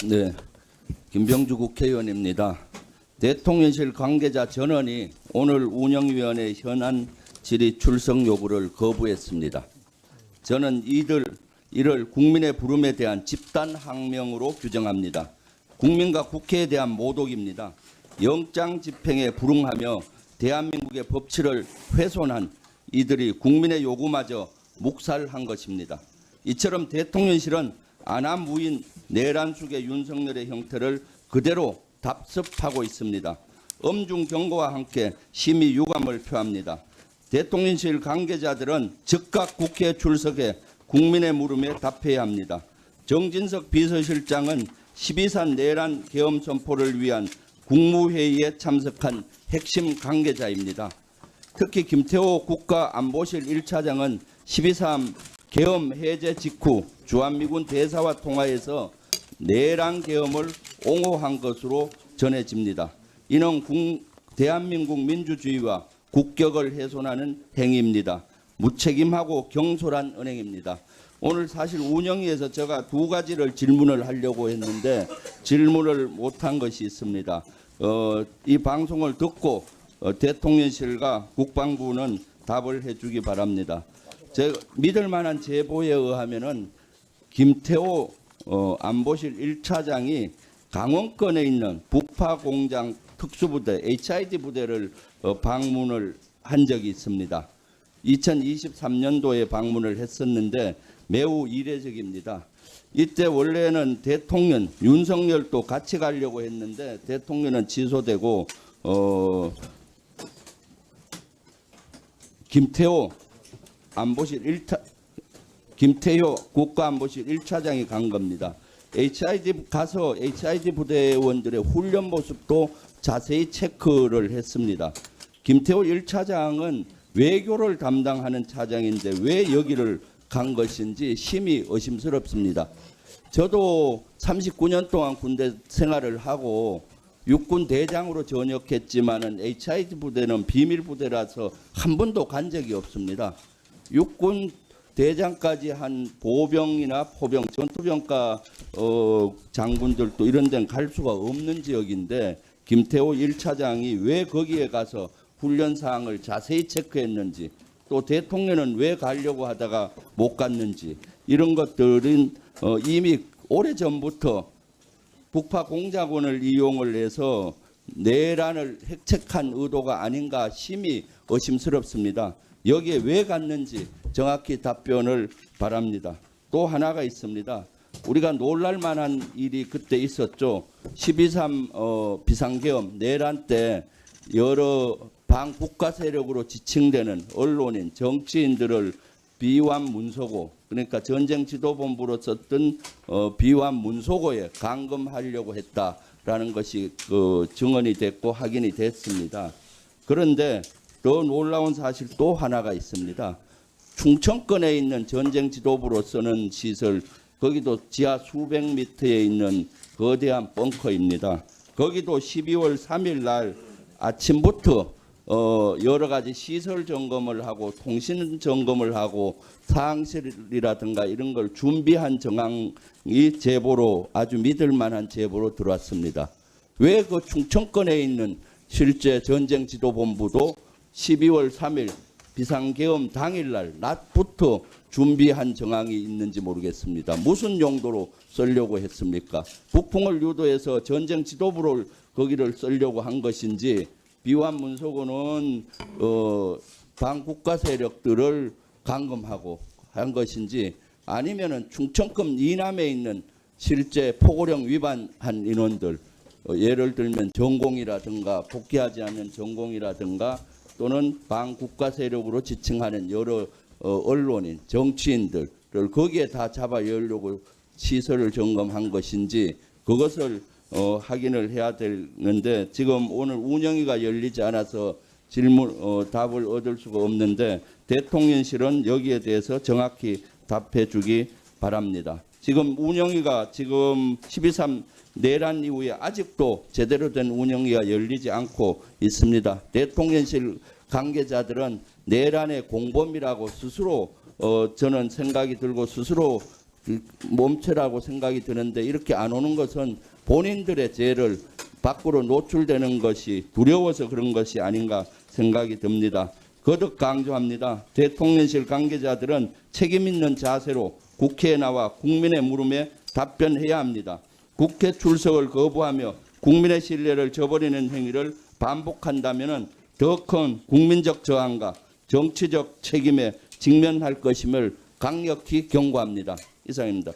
네, 김병주 국회의원입니다. 대통령실 관계자 전원이 오늘 운영위원회 현안 질의 출석 요구를 거부했습니다. 저는 이를 국민의 부름에 대한 집단 항명으로 규정합니다. 국민과 국회에 대한 모독입니다. 영장 집행에 불응하며 대한민국의 법치를 훼손한 이들이 국민의 요구마저 묵살한 것입니다. 이처럼 대통령실은 안하무인 내란숙의 윤석열의 형태를 그대로 답습하고 있습니다. 엄중 경고와 함께 심히 유감을 표합니다. 대통령실 관계자들은 즉각 국회에 출석해 국민의 물음에 답해야 합니다. 정진석 비서실장은 12.3 내란 계엄 선포를 위한 국무회의에 참석한 핵심 관계자입니다. 특히 김태호 국가안보실 1차장은 12.3 계엄 해제 직후 주한미군 대사와 통화에서 내란 계엄을 옹호한 것으로 전해집니다. 이는 대한민국 민주주의와 국격을 훼손하는 행위입니다. 무책임하고 경솔한 은행입니다. 오늘 사실 운영위에서 제가 두 가지를 질문을 하려고 했는데 질문을 못한 것이 있습니다. 이 방송을 듣고 대통령실과 국방부는 답을 해주기 바랍니다. 제가 믿을 만한 제보에 의하면은 김태호 안보실 1차장이 강원권에 있는 북파공장 특수부대 HID 부대를 방문을 한 적이 있습니다. 2023년도에 방문을 했었는데 매우 이례적입니다. 이때 원래는 대통령 윤석열도 같이 가려고 했는데 대통령은 취소되고 김태호 국가안보실 1차장이 간 겁니다. HID 부대원들의 훈련 모습도 자세히 체크를 했습니다. 김태호 1차장은 외교를 담당하는 차장인데 왜 여기를 간 것인지 심히 의심스럽습니다. 저도 39년 동안 군대 생활을 하고 육군 대장으로 전역했지만은 HID 부대는 비밀 부대라서 한 번도 간 적이 없습니다. 육군 대장까지 한 보병이나 포병, 전투병과 장군들도 이런 데는 갈 수가 없는 지역인데 김태호 1차장이 왜 거기에 가서 훈련 사항을 자세히 체크했는지 또 대통령은 왜 가려고 하다가 못 갔는지 이런 것들은 이미 오래전부터 북파 공작원을 이용을 해서 내란을 획책한 의도가 아닌가 심히 의심스럽습니다. 여기에 왜 갔는지 정확히 답변을 바랍니다. 또 하나가 있습니다. 우리가 놀랄 만한 일이 그때 있었죠. 12.3 비상계엄 내란 때 여러 반국가 세력으로 지칭되는 언론인, 정치인들을 비완문소고 그러니까 전쟁지도본부로 썼던 비완문소고에 감금하려고 했다라는 것이 증언이 됐고 확인이 됐습니다. 그런데 더 놀라운 사실 또 하나가 있습니다. 충청권에 있는 전쟁지도부로 쓰는 시설, 거기도 지하 수백 미터에 있는 거대한 벙커입니다. 거기도 12월 3일 날 아침부터 여러 가지 시설 점검을 하고 통신 점검을 하고 사항실이라든가 이런 걸 준비한 정황이 제보로 아주 믿을 만한 제보로 들어왔습니다. 왜 그 충청권에 있는 실제 전쟁지도본부도 12월 3일 비상계엄 당일날 낮부터 준비한 정황이 있는지 모르겠습니다. 무슨 용도로 쓰려고 했습니까? 북풍을 유도해서 전쟁지도부를 거기를 쓰려고 한 것인지 비완문소고는 반국가 세력들을 감금하고 한 것인지 아니면은 충청권 이남에 있는 실제 포고령 위반한 인원들 예를 들면 전공이라든가 복귀하지 않는 전공이라든가 또는 반국가 세력으로 지칭하는 여러 언론인, 정치인들을 거기에 다 잡아 열려고 시설을 점검한 것인지 그것을 확인을 해야 되는데 지금 오늘 운영위가 열리지 않아서 답을 얻을 수가 없는데 대통령실은 여기에 대해서 정확히 답해 주기 바랍니다. 지금 운영위가 지금 12.3 내란 이후에 아직도 제대로 된 운영위가 열리지 않고 있습니다. 대통령실 관계자들은 내란의 공범이라고 스스로 저는 생각이 들고 스스로 몸체라고 생각이 드는데 이렇게 안 오는 것은 본인들의 죄를 밖으로 노출되는 것이 두려워서 그런 것이 아닌가 생각이 듭니다. 거듭 강조합니다. 대통령실 관계자들은 책임 있는 자세로 국회에 나와 국민의 물음에 답변해야 합니다. 국회 출석을 거부하며 국민의 신뢰를 저버리는 행위를 반복한다면 더 큰 국민적 저항과 정치적 책임에 직면할 것임을 강력히 경고합니다. 이상입니다.